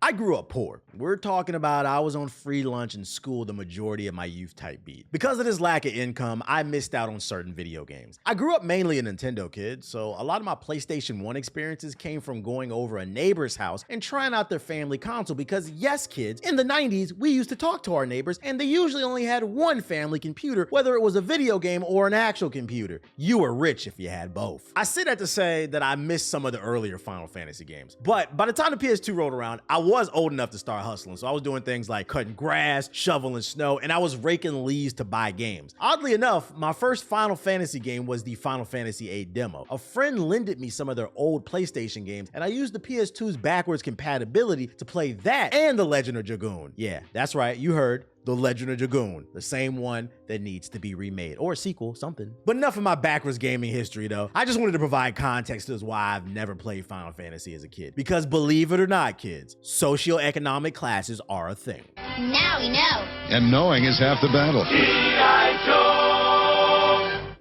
I grew up poor. We're talking about I was on free lunch in school the majority of my youth type beat. Because of this lack of income, I missed out on certain video games. I grew up mainly a Nintendo kid, so a lot of my PlayStation 1 experiences came from going over a neighbor's house and trying out their family console because yes kids, in the 90s we used to talk to our neighbors and they usually only had one family computer, whether it was a video game or an actual computer. You were rich if you had both. I say that to say that I missed some of the earlier Final Fantasy games, but by the time the PS2 rolled around, I was old enough to start hustling, so I was doing things like cutting grass, shoveling snow, and I was raking leaves to buy games. Oddly enough, my first Final Fantasy game was the Final Fantasy VIII demo. A friend lended me some of their old PlayStation games, and I used the PS2's backwards compatibility to play that and The Legend of Dragoon. Yeah, that's right, you heard. The Legend of Dragoon, the same one that needs to be remade, or a sequel, something. But enough of my backwards gaming history though. I just wanted to provide context as why I've never played Final Fantasy as a kid. Because believe it or not, kids, socioeconomic classes are a thing. Now we know. And knowing is half the battle.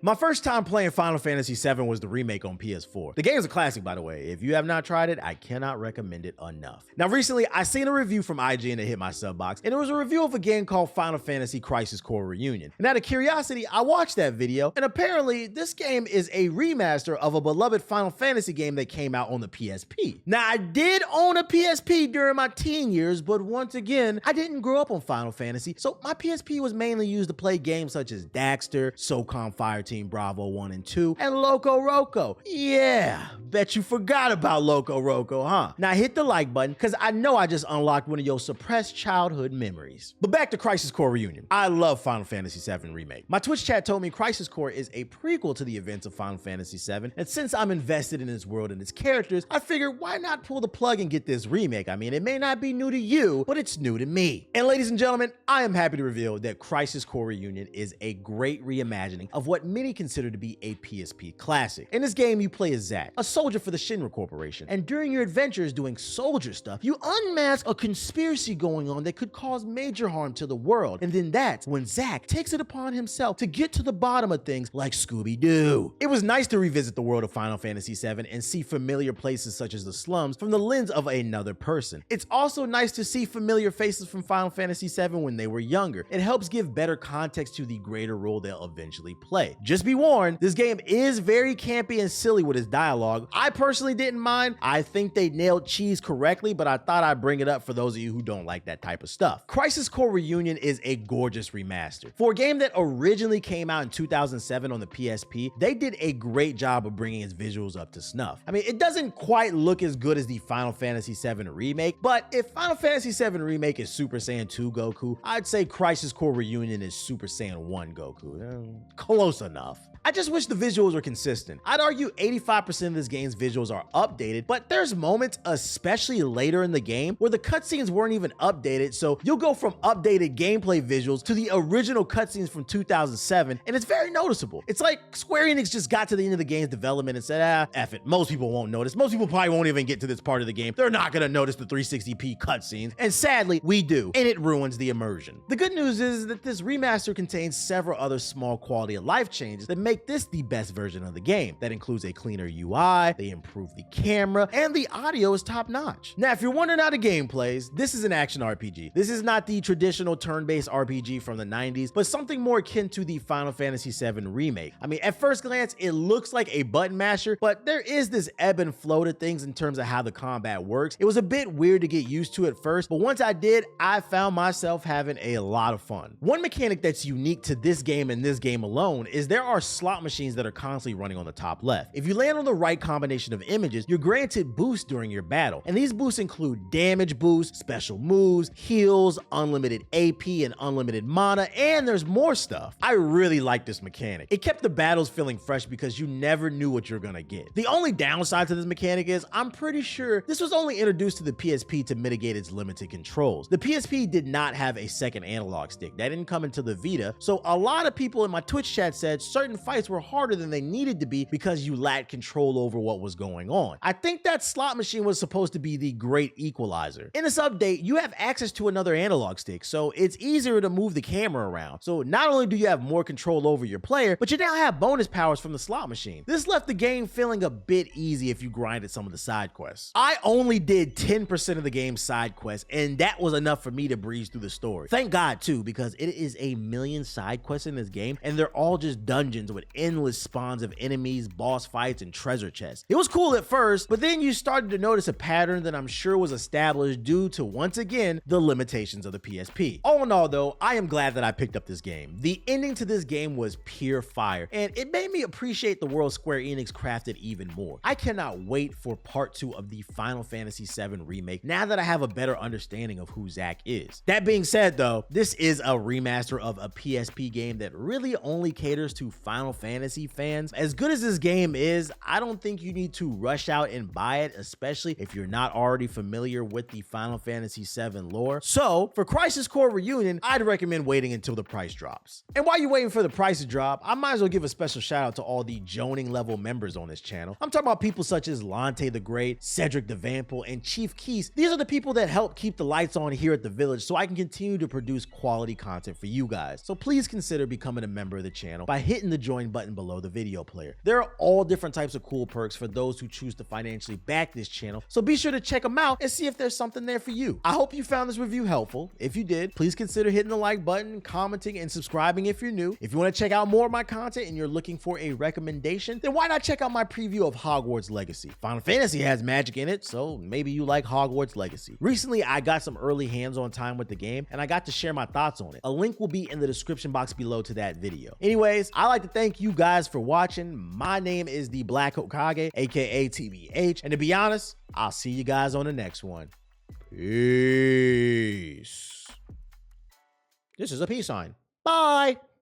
My first time playing Final Fantasy VII was the remake on PS4. The game is a classic, by the way. If you have not tried it, I cannot recommend it enough. Now, recently, I seen a review from IGN that hit my sub box, and it was a review of a game called Final Fantasy Crisis Core Reunion. And out of curiosity, I watched that video, and apparently, this game is a remaster of a beloved Final Fantasy game that came out on the PSP. Now, I did own a PSP during my teen years, but once again, I didn't grow up on Final Fantasy, so my PSP was mainly used to play games such as Daxter, SOCOM Fireteam Bravo 1 and 2, and Loco Roco. Yeah, bet you forgot about Loco Roco, huh? Now hit the like button, because I know I just unlocked one of your suppressed childhood memories. But back to Crisis Core Reunion. I love Final Fantasy VII Remake. My Twitch chat told me Crisis Core is a prequel to the events of Final Fantasy VII, and since I'm invested in its world and its characters, I figured why not pull the plug and get this remake? I mean, it may not be new to you, but it's new to me. And ladies and gentlemen, I am happy to reveal that Crisis Core Reunion is a great reimagining of what many consider to be a PSP classic. In this game, you play as Zack, a soldier for the Shinra Corporation, and during your adventures doing soldier stuff, you unmask a conspiracy going on that could cause major harm to the world, and then that's when Zack takes it upon himself to get to the bottom of things like Scooby-Doo. It was nice to revisit the world of Final Fantasy VII and see familiar places such as the slums from the lens of another person. It's also nice to see familiar faces from Final Fantasy VII when they were younger. It helps give better context to the greater role they'll eventually play. Just be warned, this game is very campy and silly with its dialogue. I personally didn't mind. I think they nailed cheese correctly, but I thought I'd bring it up for those of you who don't like that type of stuff. Crisis Core Reunion is a gorgeous remaster. For a game that originally came out in 2007 on the PSP, they did a great job of bringing its visuals up to snuff. I mean, it doesn't quite look as good as the Final Fantasy VII Remake, but if Final Fantasy VII Remake is Super Saiyan 2 Goku, I'd say Crisis Core Reunion is Super Saiyan 1 Goku. Close enough. I just wish the visuals were consistent. I'd argue 85% of this game's visuals are updated, but there's moments, especially later in the game, where the cutscenes weren't even updated, so you'll go from updated gameplay visuals to the original cutscenes from 2007, and it's very noticeable. It's like Square Enix just got to the end of the game's development and said, F it, most people won't notice. Most people probably won't even get to this part of the game. They're not gonna notice the 360p cutscenes, and sadly, we do, and it ruins the immersion. The good news is that this remaster contains several other small quality of life changes that make this the best version of the game. That includes a cleaner UI, they improved the camera, and the audio is top notch. Now, if you're wondering how the game plays, this is an action RPG. This is not the traditional turn-based RPG from the 90s, but something more akin to the Final Fantasy VII Remake. I mean, at first glance, it looks like a button masher, but there is this ebb and flow to things in terms of how the combat works. It was a bit weird to get used to at first, but once I did, I found myself having a lot of fun. One mechanic that's unique to this game and this game alone is there are slot machines that are constantly running on the top left. If you land on the right combination of images, you're granted boosts during your battle, and these boosts include damage boosts, special moves, heals, unlimited AP and unlimited mana, and there's more stuff. I really like this mechanic. It kept the battles feeling fresh because you never knew what you're gonna get. The only downside to this mechanic is I'm pretty sure this was only introduced to the PSP to mitigate its limited controls. The PSP did not have a second analog stick. That didn't come into the Vita, so a lot of people in my Twitch chat said, certain fights were harder than they needed to be because you lacked control over what was going on. I think that slot machine was supposed to be the great equalizer. In this update, you have access to another analog stick, so it's easier to move the camera around. So not only do you have more control over your player, but you now have bonus powers from the slot machine. This left the game feeling a bit easy if you grinded some of the side quests. I only did 10% of the game's side quests, and that was enough for me to breeze through the story. Thank God too, because it is a million side quests in this game, and they're all just dungeons with endless spawns of enemies, boss fights, and treasure chests. It was cool at first, but then you started to notice a pattern that I'm sure was established due to, once again, the limitations of the PSP. All in all though, I am glad that I picked up this game. The ending to this game was pure fire, and it made me appreciate the world Square Enix crafted even more. I cannot wait for part 2 of the Final Fantasy VII remake now that I have a better understanding of who Zack is. That being said though, this is a remaster of a PSP game that really only caters to Final Fantasy fans. As good as this game is, I don't think you need to rush out and buy it, especially if you're not already familiar with the Final Fantasy VII lore. So for Crisis Core Reunion, I'd recommend waiting until the price drops. And while you're waiting for the price to drop, I might as well give a special shout out to all the Joning level members on this channel. I'm talking about people such as Lante the Great, Cedric the Vampel, and Chief Keys. These are the people that help keep the lights on here at the village so I can continue to produce quality content for you guys. So please consider becoming a member of the channel by hitting the join button below the video player. There are all different types of cool perks for those who choose to financially back this channel, so be sure to check them out and see if there's something there for you. I hope you found this review helpful. If you did, please consider hitting the like button, commenting, and subscribing if you're new. If you want to check out more of my content and you're looking for a recommendation, then why not check out my preview of Hogwarts Legacy? Final Fantasy has magic in it, so maybe you like Hogwarts Legacy. Recently, I got some early hands-on time with the game, and I got to share my thoughts on it. A link will be in the description box below to that video. Anyways, I'd like to thank you guys for watching. My name is the Black Hokage, aka TBH, and to be honest, I'll see you guys on the next one. Peace. This is a peace sign. Bye.